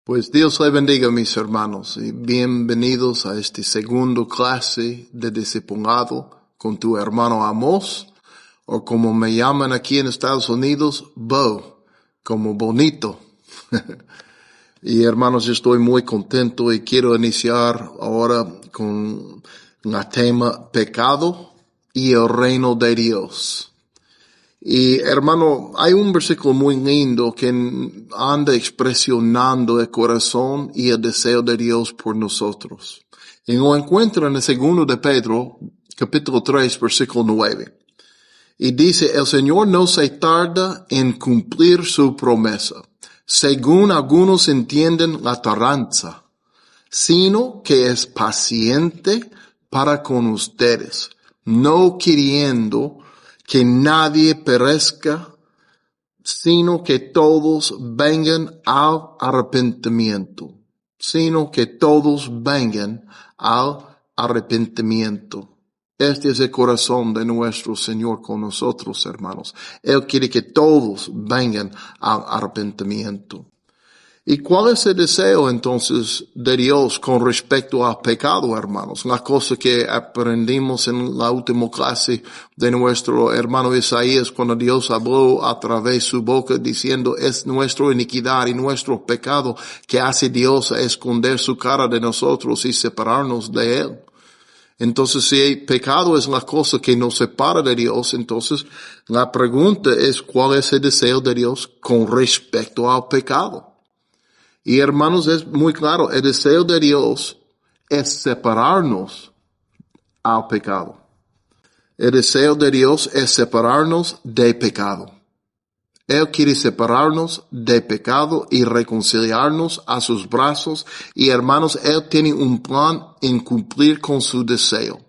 Pues Dios le bendiga, mis hermanos, y bienvenidos a este segundo clase de discipulado con tu hermano Amos, o como me llaman aquí en Estados Unidos, Bo, como bonito. Y hermanos, yo estoy muy contento y quiero iniciar ahora con el tema pecado y el reino de Dios. Y hermano, hay un versículo muy lindo que anda expresionando el corazón y el deseo de Dios por nosotros. Y lo encuentra en el segundo de Pedro, capítulo 3, versículo 9. Y dice, el Señor no se tarda en cumplir su promesa, según algunos entienden la tardanza, sino que es paciente para con ustedes, no queriendo que nadie perezca, sino que todos vengan al arrepentimiento. Sino que todos vengan al arrepentimiento. Este es el corazón de nuestro Señor con nosotros, hermanos. Él quiere que todos vengan al arrepentimiento. ¿Y cuál es el deseo entonces de Dios con respecto al pecado, hermanos? La cosa que aprendimos en la última clase de nuestro hermano Isaías cuando Dios habló a través de su boca diciendo es nuestra iniquidad y nuestro pecado que hace Dios a esconder su cara de nosotros y separarnos de Él. Entonces, si el pecado es la cosa que nos separa de Dios, entonces la pregunta es ¿cuál es el deseo de Dios con respecto al pecado? Y hermanos, es muy claro, el deseo de Dios es separarnos al pecado. El deseo de Dios es separarnos del pecado. Él quiere separarnos del pecado y reconciliarnos a sus brazos. Y hermanos, Él tiene un plan en cumplir con su deseo.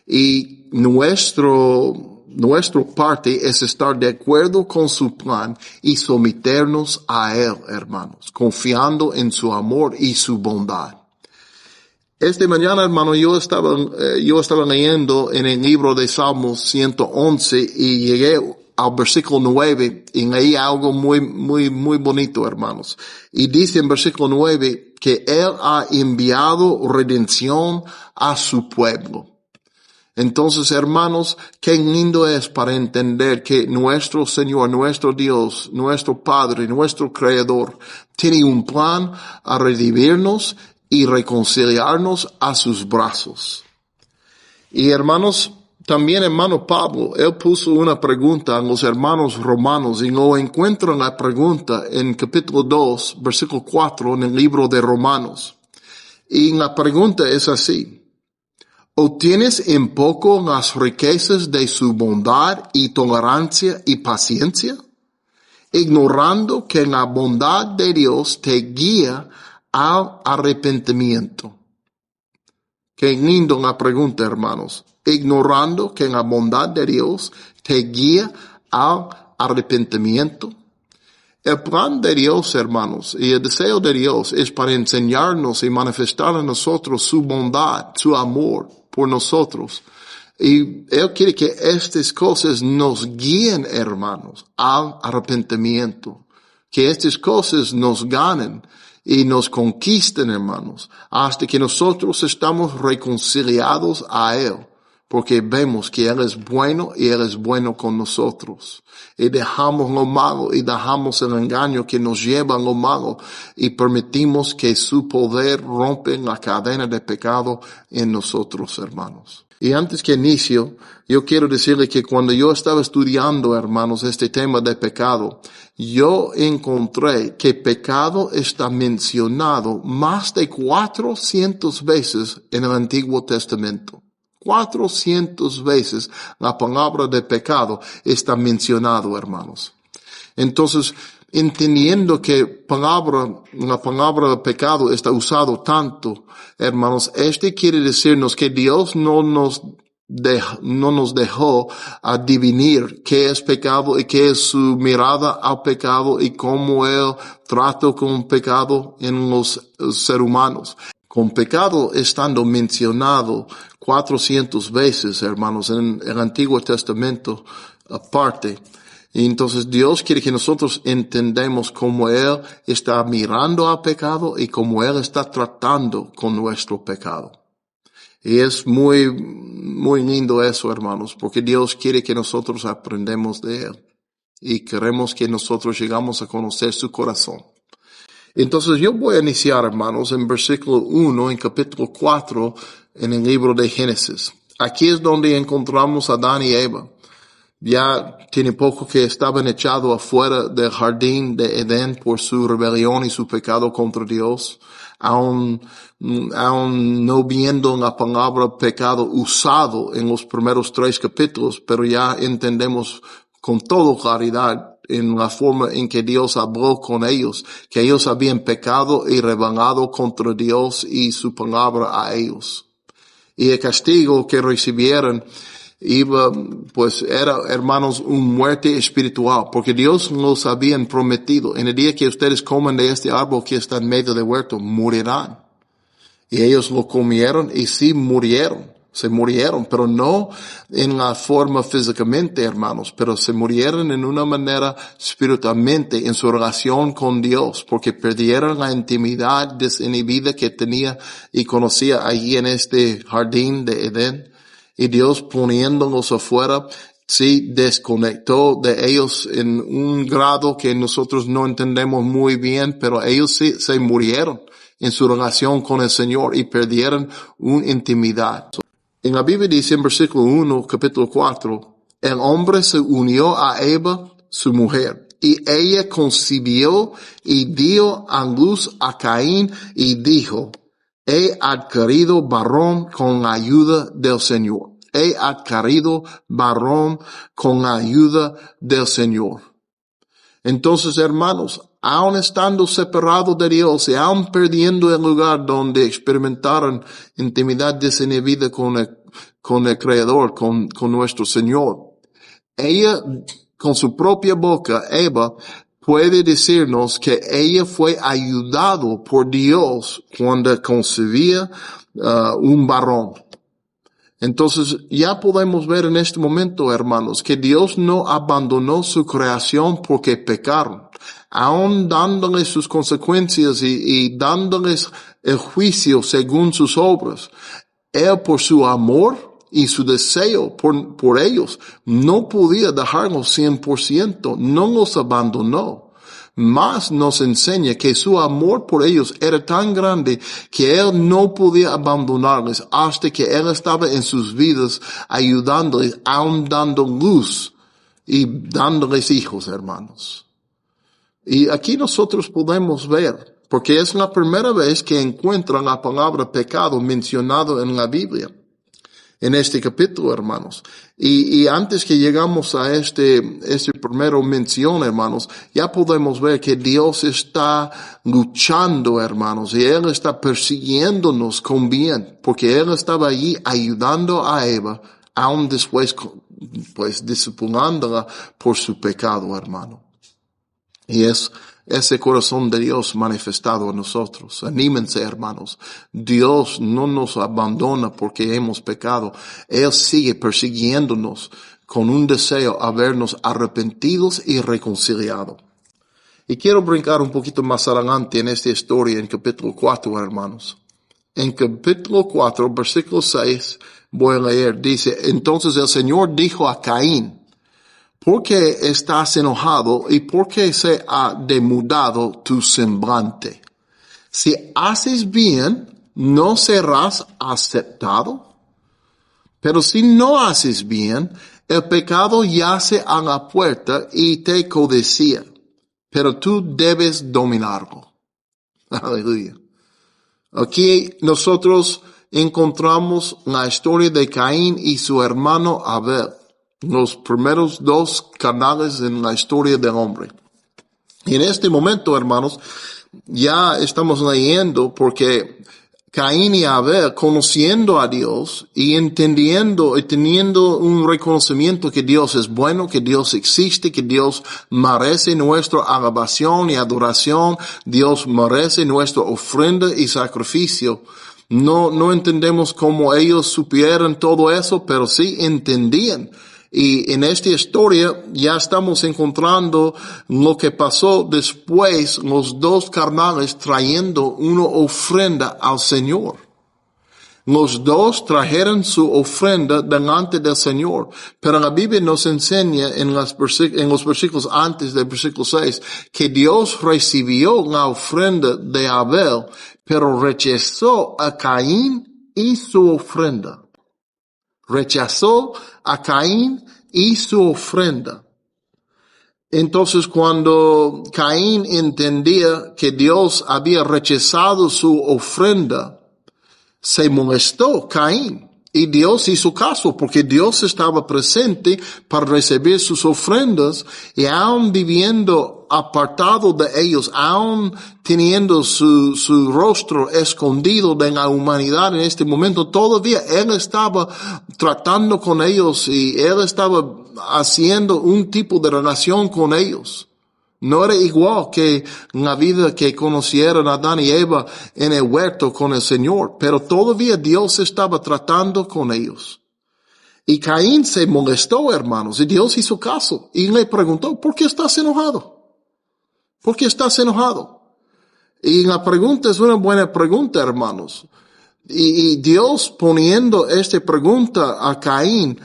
Y nuestra parte es estar de acuerdo con su plan y someternos a Él, hermanos, confiando en su amor y su bondad. Esta mañana, hermano, yo estaba leyendo en el libro de Salmos 111 y llegué al versículo 9 y leí algo muy bonito, hermanos. Y dice en versículo 9 que Él ha enviado redención a su pueblo. Entonces, hermanos, qué lindo es para entender que nuestro Señor, nuestro Dios, nuestro Padre, nuestro Creador, tiene un plan a redimirnos y reconciliarnos a sus brazos. Y hermanos, también hermano Pablo, él puso una pregunta a los hermanos romanos y lo encuentran la pregunta en capítulo 2, versículo 4 en el libro de Romanos. Y la pregunta es así. ¿O tienes en poco las riquezas de su bondad y tolerancia y paciencia? Ignorando que la bondad de Dios te guía al arrepentimiento. Qué lindo la pregunta, hermanos. Ignorando que la bondad de Dios te guía al arrepentimiento. El plan de Dios, hermanos, y el deseo de Dios es para enseñarnos y manifestar a nosotros su bondad, su amor por nosotros. Y Él quiere que estas cosas nos guíen, hermanos, al arrepentimiento. Que estas cosas nos ganen y nos conquisten, hermanos, hasta que nosotros estamos reconciliados a Él. Porque vemos que Él es bueno y Él es bueno con nosotros. Y dejamos lo malo y dejamos el engaño que nos lleva a lo malo y permitimos que su poder rompe la cadena de pecado en nosotros, hermanos. Y antes que inicio, yo quiero decirle que cuando yo estaba estudiando, hermanos, este tema de pecado, yo encontré que pecado está mencionado más de 400 veces en el Antiguo Testamento. 400 veces la palabra de pecado está mencionado, hermanos. Entonces, entendiendo que la palabra de pecado está usado tanto, hermanos, quiere decirnos que Dios no nos dejó adivinar qué es pecado y qué es su mirada al pecado y cómo Él trata con pecado en los seres humanos. Con pecado estando mencionado 400 veces, hermanos, en el Antiguo Testamento aparte. Y entonces Dios quiere que nosotros entendamos cómo Él está mirando al pecado y cómo Él está tratando con nuestro pecado. Y es muy, muy lindo eso, hermanos, porque Dios quiere que nosotros aprendamos de Él. Y queremos que nosotros llegamos a conocer su corazón. Entonces yo voy a iniciar, hermanos, en versículo 1, en capítulo 4, en el libro de Génesis. Aquí es donde encontramos a Adán y Eva. Ya tiene poco que estaban echados afuera del jardín de Edén por su rebelión y su pecado contra Dios. Aún no viendo la palabra pecado usado en los primeros 3 capítulos, pero ya entendemos con toda claridad en la forma en que Dios habló con ellos, que ellos habían pecado y rebelado contra Dios y su palabra a ellos. Y el castigo que recibieron iba, pues era, hermanos, una muerte espiritual, porque Dios nos había prometido, en el día que ustedes coman de este árbol que está en medio del huerto, morirán. Y ellos lo comieron y sí murieron. Se murieron, pero no en la forma físicamente, hermanos, pero se murieron en una manera espiritualmente en su relación con Dios, porque perdieron la intimidad desinhibida que tenía y conocía allí en este jardín de Edén. Y Dios poniéndolos afuera, sí desconectó de ellos en un grado que nosotros no entendemos muy bien, pero ellos sí se murieron en su relación con el Señor y perdieron una intimidad. En la Biblia dice en versículo 1, capítulo 4, el hombre se unió a Eva, su mujer, y ella concibió y dio a luz a Caín y dijo, he adquirido varón con la ayuda del Señor. He adquirido varón con la ayuda del Señor. Entonces, hermanos, aun estando separados de Dios y aun perdiendo el lugar donde experimentaron intimidad desinhibida con el Creador, con nuestro Señor, ella, con su propia boca, Eva, puede decirnos que ella fue ayudado por Dios cuando concebía un varón. Entonces ya podemos ver en este momento, hermanos, que Dios no abandonó su creación porque pecaron, aun dándoles sus consecuencias y dándoles el juicio según sus obras. Él, por su amor y su deseo por ellos, no podía dejarlos 100%, no los abandonó. Más nos enseña que su amor por ellos era tan grande que Él no podía abandonarles hasta que Él estaba en sus vidas ayudándoles, aun dando luz y dándoles hijos, hermanos. Y aquí nosotros podemos ver, porque es la primera vez que encuentran la palabra pecado mencionado en la Biblia, en este capítulo, hermanos. Y antes que llegamos a este primero mención, hermanos, ya podemos ver que Dios está luchando, hermanos, y Él está persiguiéndonos con bien, porque Él estaba allí ayudando a Eva, aún después, pues, disciplinándola por su pecado, hermano. Y es ese corazón de Dios manifestado en nosotros. Anímense, hermanos. Dios no nos abandona porque hemos pecado. Él sigue persiguiéndonos con un deseo a vernos arrepentidos y reconciliados. Y quiero brincar un poquito más adelante en esta historia en capítulo 4, hermanos. En capítulo 4, versículo 6, voy a leer. Dice, entonces el Señor dijo a Caín, ¿por qué estás enojado y por qué se ha demudado tu semblante? Si haces bien, ¿no serás aceptado? Pero si no haces bien, el pecado yace a la puerta y te codicia, pero tú debes dominarlo. Aleluya. Aquí nosotros encontramos la historia de Caín y su hermano Abel. Los primeros 2 canales en la historia del hombre. Y en este momento, hermanos, ya estamos leyendo porque Caín y Abel, conociendo a Dios y entendiendo y teniendo un reconocimiento que Dios es bueno, que Dios existe, que Dios merece nuestra alabación y adoración, Dios merece nuestra ofrenda y sacrificio. No entendemos cómo ellos supieron todo eso, pero sí entendían. Y en esta historia ya estamos encontrando lo que pasó después, los dos carnales trayendo una ofrenda al Señor. Los dos trajeron su ofrenda delante del Señor. Pero la Biblia nos enseña en los versículos antes del versículo 6 que Dios recibió la ofrenda de Abel, pero rechazó a Caín y su ofrenda. Rechazó a Caín y su ofrenda. Entonces, cuando Caín entendía que Dios había rechazado su ofrenda, se molestó Caín. Y Dios hizo caso porque Dios estaba presente para recibir sus ofrendas y aún viviendo apartado de ellos, aún teniendo su rostro escondido de la humanidad en este momento, todavía Él estaba tratando con ellos y Él estaba haciendo un tipo de relación con ellos. No era igual que la vida que conocieron Adán y Eva en el huerto con el Señor, pero todavía Dios estaba tratando con ellos. Y Caín se molestó, hermanos, y Dios hizo caso y le preguntó, ¿por qué estás enojado? ¿Por qué estás enojado? Y la pregunta es una buena pregunta, hermanos. Y Dios poniendo esta pregunta a Caín,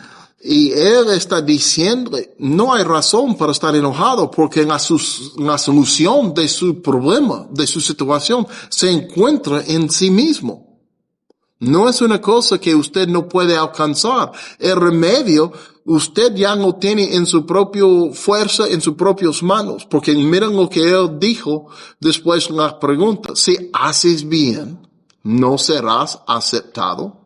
y él está diciendo, no hay razón para estar enojado porque la solución de su problema, de su situación, se encuentra en sí mismo. No es una cosa que usted no puede alcanzar. El remedio, usted ya no tiene en su propia fuerza, en sus propias manos. Porque miren lo que él dijo después de la pregunta. Si haces bien, no serás aceptado.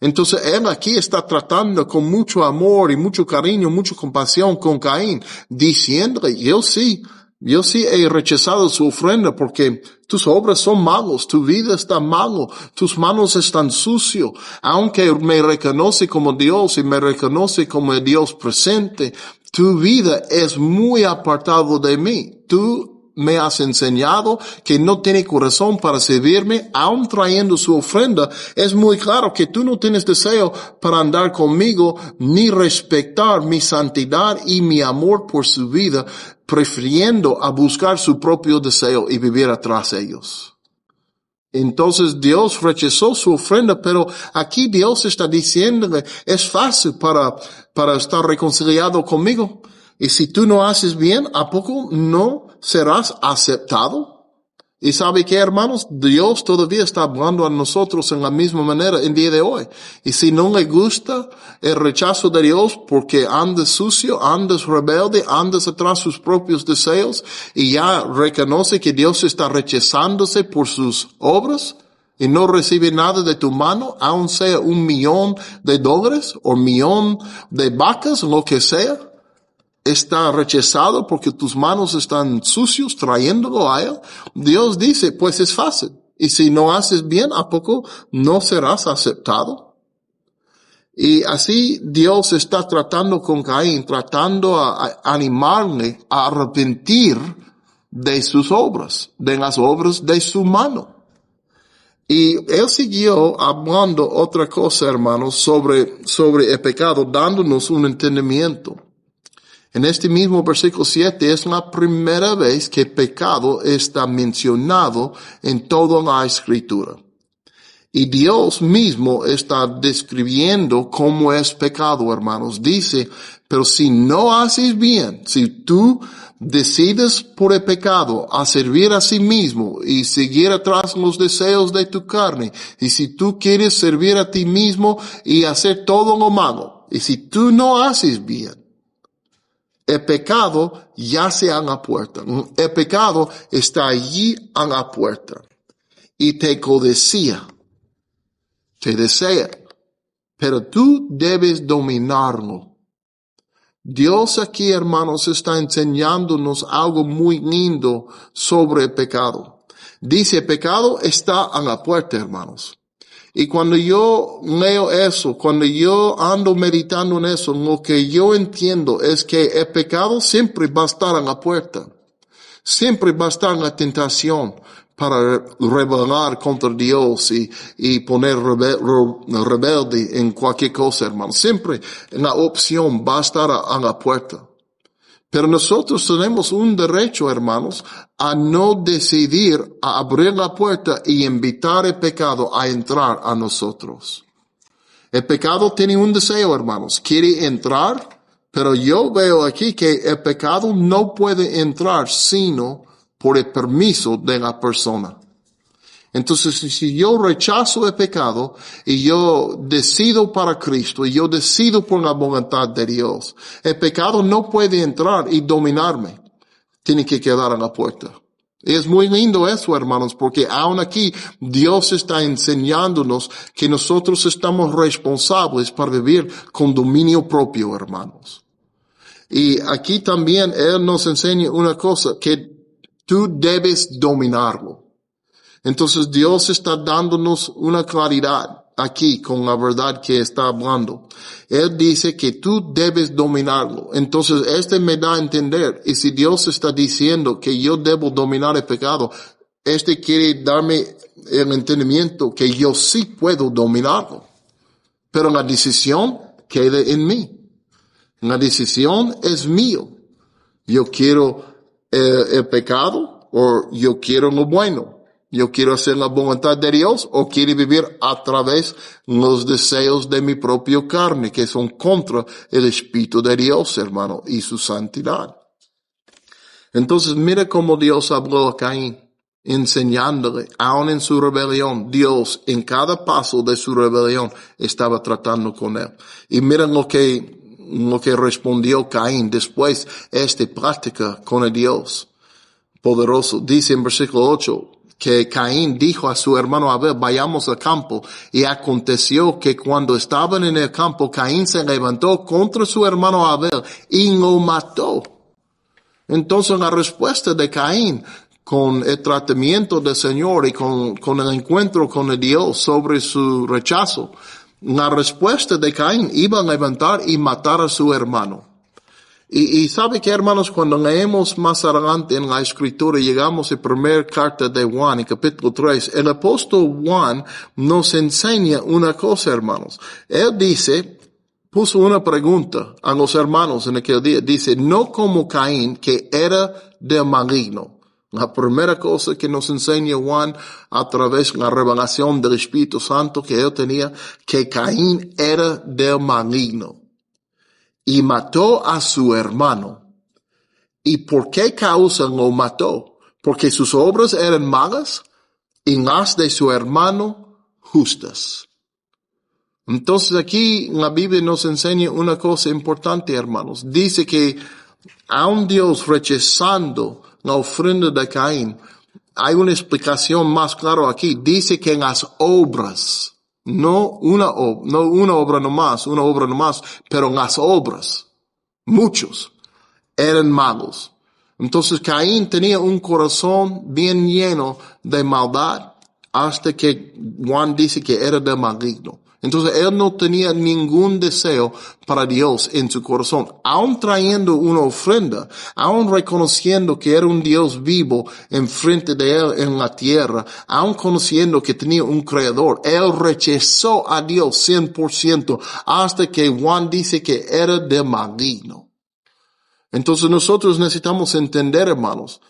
Entonces él aquí está tratando con mucho amor y mucho cariño, mucha compasión con Caín, diciéndole, yo sí he rechazado su ofrenda porque tus obras son malos, tu vida está malo, tus manos están sucios, aunque me reconoce como Dios y me reconoce como el Dios presente, tu vida es muy apartado de mí. Tú me has enseñado que no tiene corazón para servirme, aun trayendo su ofrenda. Es muy claro que tú no tienes deseo para andar conmigo, ni respetar mi santidad y mi amor por su vida, prefiriendo a buscar su propio deseo y vivir atrás de ellos. Entonces Dios rechazó su ofrenda, pero aquí Dios está diciéndole, es fácil para estar reconciliado conmigo. Y si tú no haces bien, ¿a poco no serás aceptado? Y ¿sabe qué, hermanos? Dios todavía está hablando a nosotros en la misma manera el día de hoy. Y si no le gusta el rechazo de Dios porque andas sucio, andas rebelde, andas atrás sus propios deseos y ya reconoce que Dios está rechazándose por sus obras y no recibe nada de tu mano, aun sea $1,000,000 o 1,000,000 de vacas, lo que sea, está rechazado porque tus manos están sucios trayéndolo a Él. Dios dice, pues es fácil. Y si no haces bien, ¿a poco no serás aceptado? Y así Dios está tratando con Caín, tratando a animarle a arrepentir de sus obras, de las obras de su mano. Y Él siguió hablando otra cosa, hermanos, sobre el pecado, dándonos un entendimiento. En este mismo versículo 7 es la primera vez que pecado está mencionado en toda la Escritura. Y Dios mismo está describiendo cómo es pecado, hermanos. Dice, pero si no haces bien, si tú decides por el pecado a servir a sí mismo y seguir atrás los deseos de tu carne, y si tú quieres servir a ti mismo y hacer todo lo malo, y si tú no haces bien, el pecado yace a la puerta. El pecado está allí a la puerta. Y te codicea. Te desea. Pero tú debes dominarlo. Dios aquí, hermanos, está enseñándonos algo muy lindo sobre el pecado. Dice, el pecado está a la puerta, hermanos. Y cuando yo leo eso, cuando yo ando meditando en eso, lo que yo entiendo es que el pecado siempre va a estar a la puerta. Siempre va a estar en la tentación. para rebelar contra Dios y poner rebelde en cualquier cosa, hermanos. Siempre la opción va a estar a la puerta. Pero nosotros tenemos un derecho, hermanos, a no decidir a abrir la puerta y invitar el pecado a entrar a nosotros. El pecado tiene un deseo, hermanos. Quiere entrar, pero yo veo aquí que el pecado no puede entrar sino por el permiso de la persona. Entonces, si yo rechazo el pecado y yo decido para Cristo y yo decido por la voluntad de Dios, el pecado no puede entrar y dominarme. Tiene que quedar a la puerta. Y es muy lindo eso, hermanos, porque aún aquí Dios está enseñándonos que nosotros estamos responsables para vivir con dominio propio, hermanos. Y aquí también Él nos enseña una cosa, que tú debes dominarlo. Entonces Dios está dándonos una claridad aquí con la verdad que está hablando. Él dice que tú debes dominarlo. Entonces me da a entender, y si Dios está diciendo que yo debo dominar el pecado, quiere darme el entendimiento que yo sí puedo dominarlo. Pero la decisión queda en mí. La decisión es mío. Yo quiero el pecado o yo quiero lo bueno. Yo quiero hacer la voluntad de Dios o quiero vivir a través de los deseos de mi propia carne, que son contra el Espíritu de Dios, hermano, y su santidad. Entonces, mira cómo Dios habló a Caín, enseñándole, aun en su rebelión, Dios en cada paso de su rebelión estaba tratando con él. Y mira lo que respondió Caín después de esta plática con el Dios poderoso. Dice en versículo 8, que Caín dijo a su hermano Abel, vayamos al campo. Y aconteció que cuando estaban en el campo, Caín se levantó contra su hermano Abel y lo mató. Entonces la respuesta de Caín, con el tratamiento del Señor y con el encuentro con el Dios sobre su rechazo, la respuesta de Caín iba a levantar y matar a su hermano. Y sabe que, hermanos, cuando leemos más adelante en la Escritura, llegamos a la primera carta de Juan, en capítulo 3, el apóstol Juan nos enseña una cosa, hermanos. Él puso una pregunta a los hermanos en aquel día. Dice, no como Caín, que era del maligno. La primera cosa que nos enseña Juan a través de la revelación del Espíritu Santo que él tenía, que Caín era del maligno. Y mató a su hermano. ¿Y por qué causa lo mató? Porque sus obras eran malas y las de su hermano justas. Entonces aquí la Biblia nos enseña una cosa importante, hermanos. Dice que aun Dios rechazando la ofrenda de Caín, hay una explicación más clara aquí. Dice que las obras, no una obra nomás, pero las obras, muchos, eran malos. Entonces Caín tenía un corazón bien lleno de maldad hasta que Juan dice que era del maligno. Entonces él no tenía ningún deseo para Dios en su corazón, aun trayendo una ofrenda, aun reconociendo que era un Dios vivo enfrente de él en la tierra, aun conociendo que tenía un creador. Él rechazó a Dios 100% hasta que Juan dice que era de maligno. Entonces nosotros necesitamos entender, hermanos,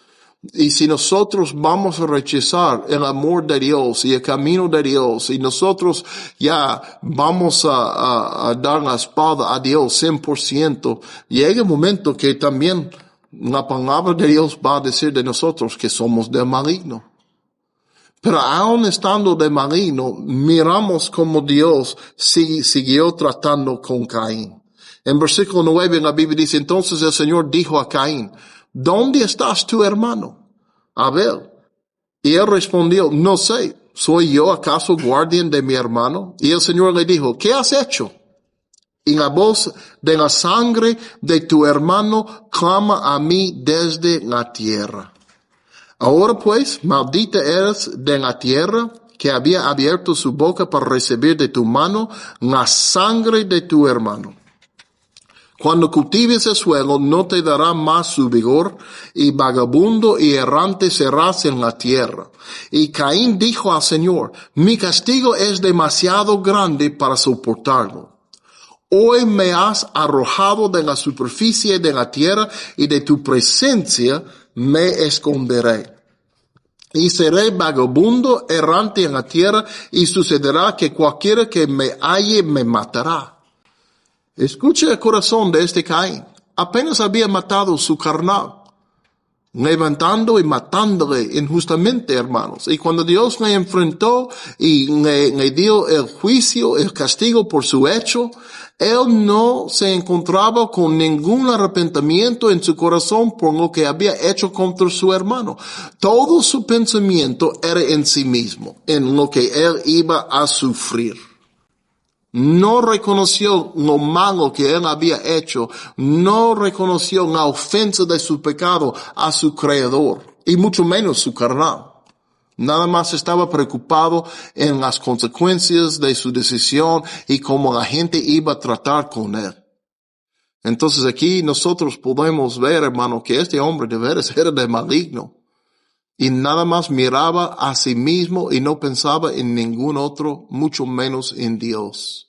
y si nosotros vamos a rechazar el amor de Dios y el camino de Dios, y nosotros ya vamos a dar la espalda a Dios 100%, llega un momento que también la palabra de Dios va a decir de nosotros que somos del maligno. Pero aun estando de maligno, miramos como Dios siguió tratando con Caín. En versículo 9 en la Biblia dice, entonces el Señor dijo a Caín, ¿dónde estás tu hermano Abel? Y él respondió, no sé, ¿soy yo acaso guardián de mi hermano? Y el Señor le dijo, ¿qué has hecho? Y la voz de la sangre de tu hermano clama a mí desde la tierra. Ahora pues, maldita eres de la tierra que había abierto su boca para recibir de tu mano la sangre de tu hermano. Cuando cultives el suelo, no te dará más su vigor, y vagabundo y errante serás en la tierra. Y Caín dijo al Señor, mi castigo es demasiado grande para soportarlo. Hoy me has arrojado de la superficie de la tierra, y de tu presencia me esconderé. Y seré vagabundo errante en la tierra, y sucederá que cualquiera que me halle me matará. Escuche el corazón de este Caín. Apenas había matado su carnal, levantando y matándole injustamente, hermanos. Y cuando Dios le enfrentó y le dio el juicio, el castigo por su hecho, él no se encontraba con ningún arrepentimiento en su corazón por lo que había hecho contra su hermano. Todo su pensamiento era en sí mismo, en lo que él iba a sufrir. No reconoció lo malo que él había hecho, no reconoció la ofensa de su pecado a su Creador, y mucho menos su carnal. Nada más estaba preocupado en las consecuencias de su decisión y cómo la gente iba a tratar con él. Entonces aquí nosotros podemos ver, hermano, que este hombre de veras era de maligno. Y nada más miraba a sí mismo y no pensaba en ningún otro, mucho menos en Dios.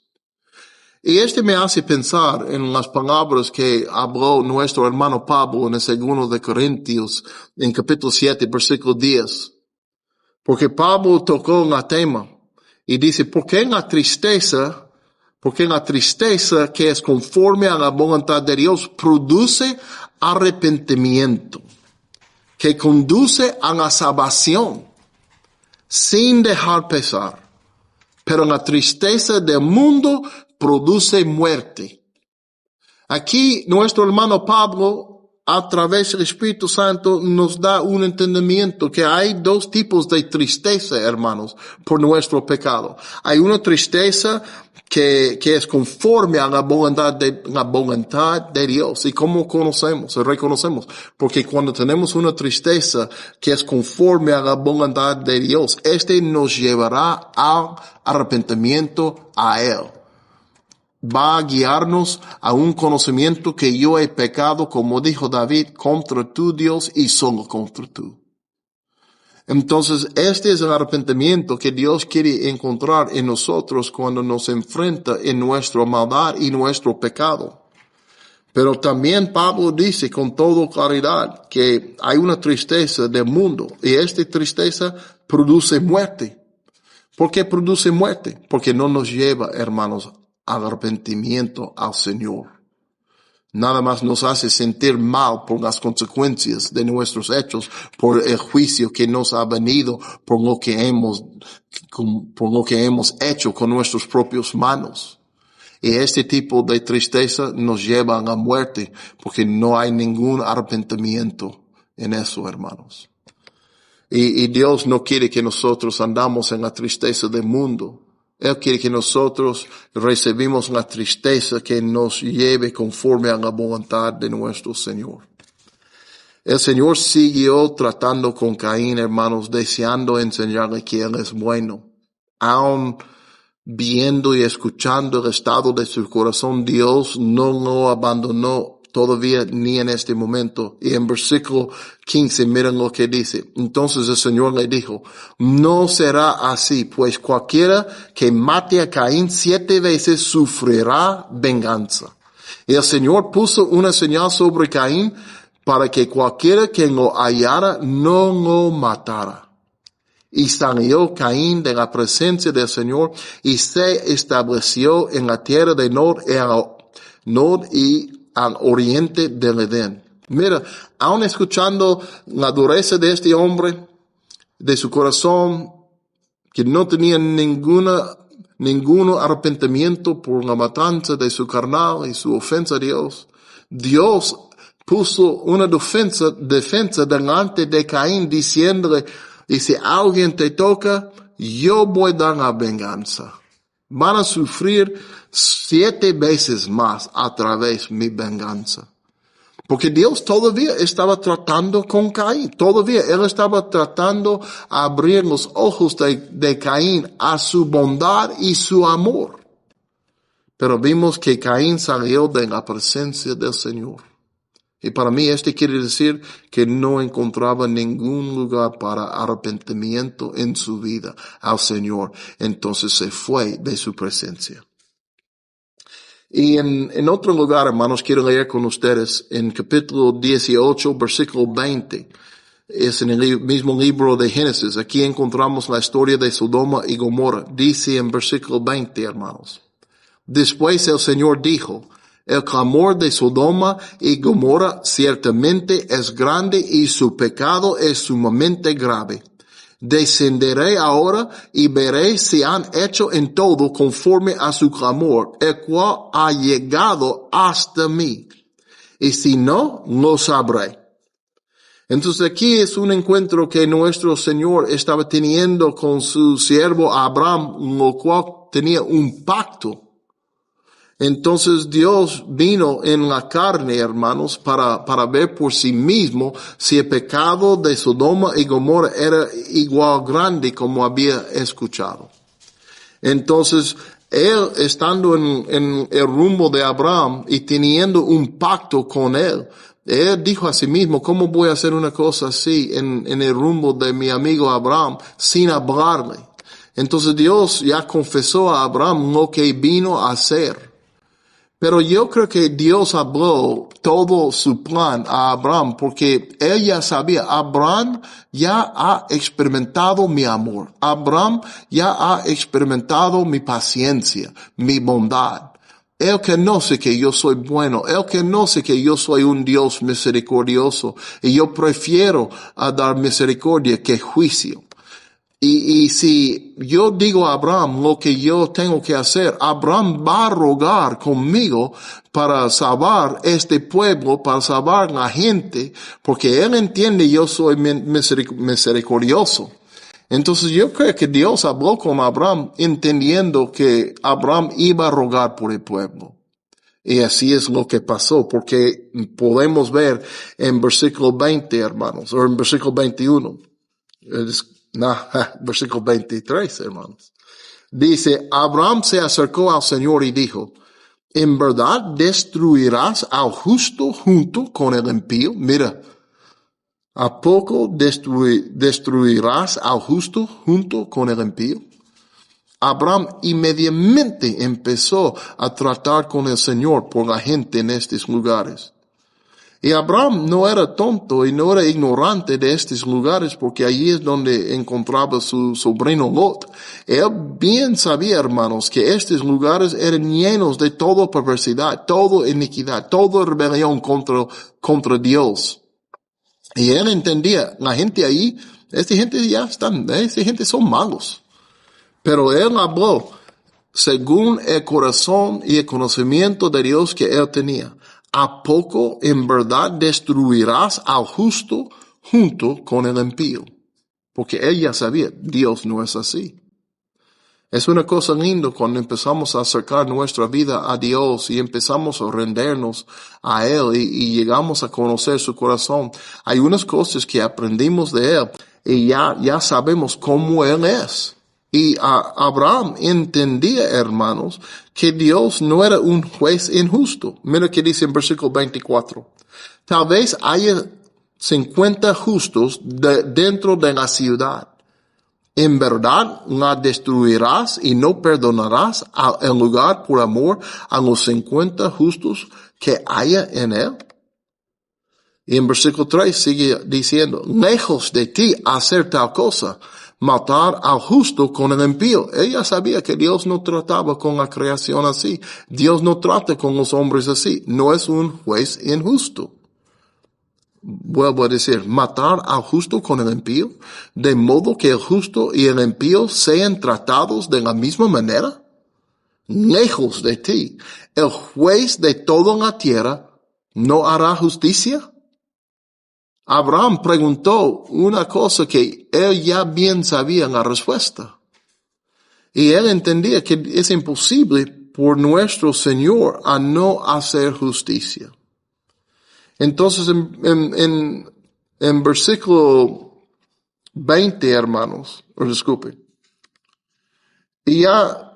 Y me hace pensar en las palabras que habló nuestro hermano Pablo en el 2 de Corintios, en capítulo 7, versículo 10. Porque Pablo tocó en el tema y dice, porque en la tristeza que es conforme a la voluntad de Dios produce arrepentimiento, que conduce a la salvación, sin dejar pesar. Pero la tristeza del mundo produce muerte. Aquí nuestro hermano Pablo, a través del Espíritu Santo, nos da un entendimiento que hay dos tipos de tristeza, hermanos, por nuestro pecado. Hay una tristeza que es conforme a la voluntad de Dios. ¿Y cómo conocemos? Reconocemos. Porque cuando tenemos una tristeza que es conforme a la voluntad de Dios, nos llevará al arrepentimiento a Él. Va a guiarnos a un conocimiento que yo he pecado, como dijo David, contra tu Dios y solo contra tú. Entonces, es el arrepentimiento que Dios quiere encontrar en nosotros cuando nos enfrenta en nuestra maldad y nuestro pecado. Pero también Pablo dice con toda claridad que hay una tristeza del mundo, y esta tristeza produce muerte. ¿Por qué produce muerte? Porque no nos lleva, hermanos, al arrepentimiento al Señor. Nada más nos hace sentir mal por las consecuencias de nuestros hechos, por el juicio que nos ha venido, por lo que hemos hecho con nuestras propias manos. Y este tipo de tristeza nos lleva a la muerte, porque no hay ningún arrepentimiento en eso, hermanos. Y Dios no quiere que nosotros andamos en la tristeza del mundo. Él quiere que nosotros recibimos la tristeza que nos lleve conforme a la voluntad de nuestro Señor. El Señor siguió tratando con Caín, hermanos, deseando enseñarle que Él es bueno. Aún viendo y escuchando el estado de su corazón, Dios no lo abandonó todavía ni en este momento. Y en versículo 15, miren lo que dice. Entonces el Señor le dijo, no será así, pues cualquiera que mate a Caín 7 veces sufrirá venganza. Y el Señor puso una señal sobre Caín para que cualquiera que lo hallara no lo matara. Y salió Caín de la presencia del Señor y se estableció en la tierra de Nod y al oriente del Edén. Mira, aún escuchando la dureza de este hombre, de su corazón, que no tenía ningún arrepentimiento por la matanza de su carnal y su ofensa a Dios, Dios puso una defensa delante de Caín diciéndole, y si alguien te toca, yo voy a dar la venganza. Van a sufrir 7 veces más a través de mi venganza. Porque Dios todavía estaba tratando con Caín. Todavía Él estaba tratando de abrir los ojos de Caín a su bondad y su amor. Pero vimos que Caín salió de la presencia del Señor. Y para mí quiere decir que no encontraba ningún lugar para arrepentimiento en su vida al Señor. Entonces se fue de su presencia. Y en otro lugar, hermanos, quiero leer con ustedes en capítulo 18, versículo 20. Es en el mismo libro de Génesis. Aquí encontramos la historia de Sodoma y Gomorra. Dice en versículo 20, hermanos. Después el Señor dijo, el clamor de Sodoma y Gomorra ciertamente es grande y su pecado es sumamente grave. Descenderé ahora y veré si han hecho en todo conforme a su clamor, el cual ha llegado hasta mí. Y si no, lo sabré. Entonces aquí es un encuentro que nuestro Señor estaba teniendo con su siervo Abraham, lo cual tenía un pacto. Entonces Dios vino en la carne, hermanos, para ver por sí mismo si el pecado de Sodoma y Gomorra era igual grande como había escuchado. Entonces, él estando en el rumbo de Abraham y teniendo un pacto con él dijo a sí mismo, ¿cómo voy a hacer una cosa así en el rumbo de mi amigo Abraham sin hablarle? Entonces Dios ya confesó a Abraham lo que vino a hacer. Pero yo creo que Dios habló todo su plan a Abraham porque él ya sabía, Abraham ya ha experimentado mi amor. Abraham ya ha experimentado mi paciencia, mi bondad. Él conoce que yo soy bueno. Él conoce que yo soy un Dios misericordioso. Y yo prefiero dar misericordia que juicio. Y si yo digo a Abraham lo que yo tengo que hacer, Abraham va a rogar conmigo para salvar este pueblo, para salvar la gente, porque él entiende yo soy misericordioso. Entonces yo creo que Dios habló con Abraham entendiendo que Abraham iba a rogar por el pueblo. Y así es lo que pasó, porque podemos ver en versículo 20, hermanos, o en versículo 21. Versículo 23, hermanos. Dice, Abraham se acercó al Señor y dijo, ¿en verdad destruirás al justo junto con el impío? Mira, ¿a poco destruirás al justo junto con el impío? Abraham inmediatamente empezó a tratar con el Señor por la gente en estos lugares. Y Abraham no era tonto y no era ignorante de estos lugares porque allí es donde encontraba su sobrino Lot. Él bien sabía, hermanos, que estos lugares eran llenos de toda perversidad, toda iniquidad, toda rebelión contra Dios. Y él entendía, la gente ahí, esta gente son malos. Pero él habló según el corazón y el conocimiento de Dios que él tenía. ¿A poco en verdad destruirás al justo junto con el impío? Porque él ya sabía, Dios no es así. Es una cosa linda cuando empezamos a acercar nuestra vida a Dios y empezamos a rendernos a Él y llegamos a conocer su corazón. Hay unas cosas que aprendimos de Él y ya sabemos cómo Él es. Y Abraham entendía, hermanos, que Dios no era un juez injusto. Mira que dice en versículo 24. Tal vez haya 50 justos dentro de la ciudad. ¿En verdad la destruirás y no perdonarás el lugar por amor a los 50 justos que haya en él? Y en versículo 3 sigue diciendo, lejos de ti hacer tal cosa, matar al justo con el impío. Ella sabía que Dios no trataba con la creación así. Dios no trata con los hombres así. No es un juez injusto. Vuelvo a decir, matar al justo con el impío, de modo que el justo y el impío sean tratados de la misma manera. Lejos de ti, el juez de toda la tierra no hará justicia. Abraham preguntó una cosa que él ya bien sabía la respuesta. Y él entendía que es imposible por nuestro Señor a no hacer justicia. Entonces, en versículo 20, hermanos, disculpen, y ya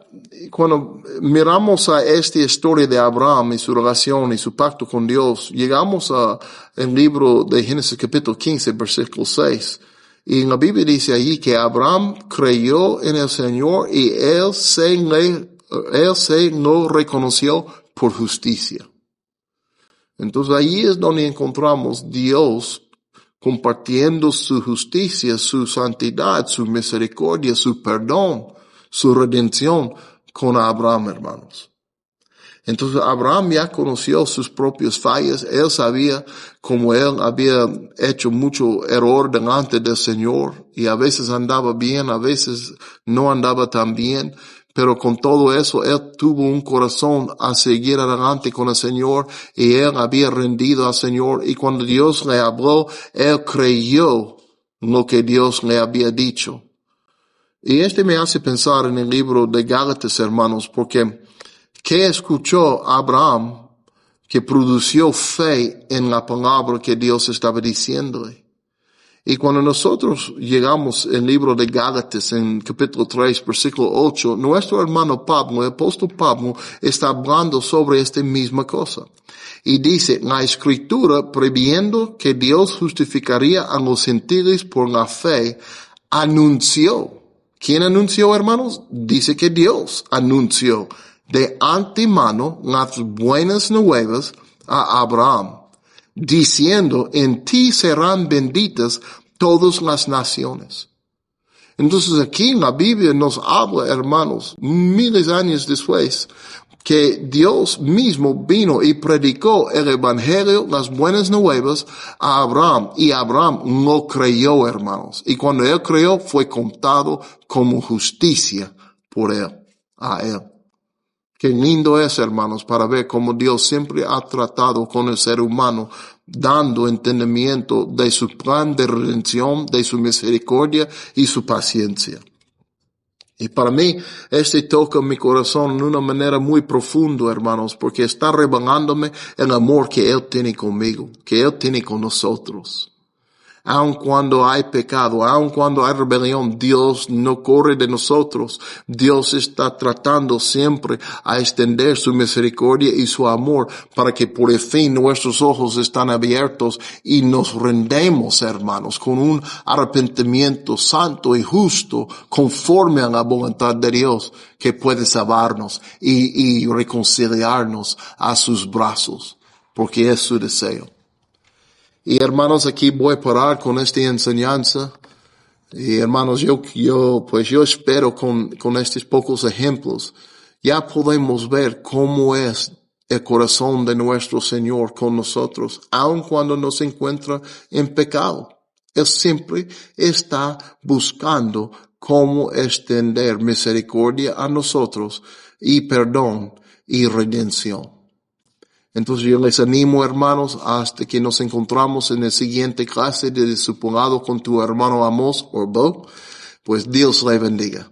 cuando miramos a esta historia de Abraham y su relación y su pacto con Dios, llegamos a el libro de Génesis capítulo 15, versículo 6. Y en la Biblia dice allí que Abraham creyó en el Señor y él se lo reconoció por justicia. Entonces ahí es donde encontramos Dios compartiendo su justicia, su santidad, su misericordia, su perdón, su redención con Abraham, hermanos. Entonces Abraham ya conoció sus propias fallas. Él sabía cómo él había hecho mucho error delante del Señor y a veces andaba bien, a veces no andaba tan bien. Pero con todo eso, él tuvo un corazón a seguir adelante con el Señor y él había rendido al Señor. Y cuando Dios le habló, él creyó lo que Dios le había dicho. Y me hace pensar en el libro de Gálatas, hermanos, porque ¿qué escuchó Abraham que produció fe en la palabra que Dios estaba diciéndole? Y cuando nosotros llegamos al libro de Gálatas en capítulo 3, versículo 8, nuestro hermano Pablo, el apóstol Pablo, está hablando sobre esta misma cosa. Y dice, la escritura, previendo que Dios justificaría a los gentiles por la fe, anunció. ¿Quién anunció, hermanos? Dice que Dios anunció de antemano las buenas nuevas a Abraham, diciendo, en ti serán benditas todas las naciones. Entonces aquí en la Biblia nos habla, hermanos, miles de años después, que Dios mismo vino y predicó el evangelio, las buenas nuevas a Abraham, y Abraham lo creyó, hermanos. Y cuando él creyó, fue contado como justicia por él, a él. Qué lindo es, hermanos, para ver cómo Dios siempre ha tratado con el ser humano, dando entendimiento de su plan de redención, de su misericordia y su paciencia. Y para mí, toca mi corazón en una manera muy profunda, hermanos, porque está revelándome el amor que Él tiene conmigo, que Él tiene con nosotros. Aun cuando hay pecado, aun cuando hay rebelión, Dios no corre de nosotros. Dios está tratando siempre a extender su misericordia y su amor para que por el fin nuestros ojos están abiertos y nos rendemos, hermanos, con un arrepentimiento santo y justo conforme a la voluntad de Dios que puede salvarnos y reconciliarnos a sus brazos, porque es su deseo. Y hermanos, aquí voy a parar con esta enseñanza. Y hermanos, yo espero con estos pocos ejemplos, ya podemos ver cómo es el corazón de nuestro Señor con nosotros, aun cuando nos encuentra en pecado. Él siempre está buscando cómo extender misericordia a nosotros y perdón y redención. Entonces yo les animo, hermanos, hasta que nos encontramos en la siguiente clase de discipulado con tu hermano Amos o Bo, pues Dios le bendiga.